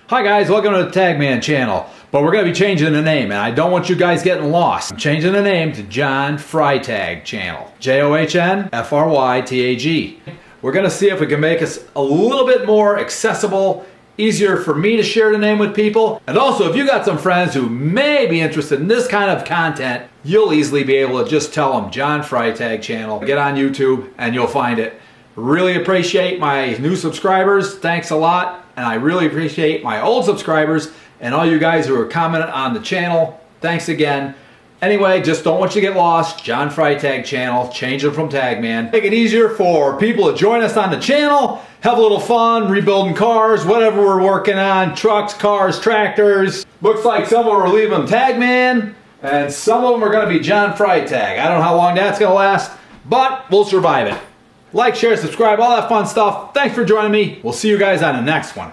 Hi guys, welcome to the Tag Man channel. But we're going to be changing the name, and I don't want you guys getting lost. I'm changing the name to John Frytag channel. John-Frytag. We're going to see if we can make us a little bit more accessible, easier for me to share the name with people. And also, if you got some friends who may be interested in this kind of content, you'll easily be able to just tell them John Frytag channel. Get on YouTube and you'll find it. Really appreciate my new subscribers. Thanks a lot. And I really appreciate my old subscribers and all you guys who are commenting on the channel. Thanks again. Anyway, just don't want you to get lost. John Frytag channel, change it from Tag Man. Make it easier for people to join us on the channel, have a little fun, rebuilding cars, whatever we're working on, trucks, cars, tractors. Looks like some of them are leaving Tag Man, and some of them are gonna be John Frytag. I don't know how long that's gonna last, but we'll survive it. Like, share, subscribe, all that fun stuff. Thanks for joining me. We'll see you guys on the next one.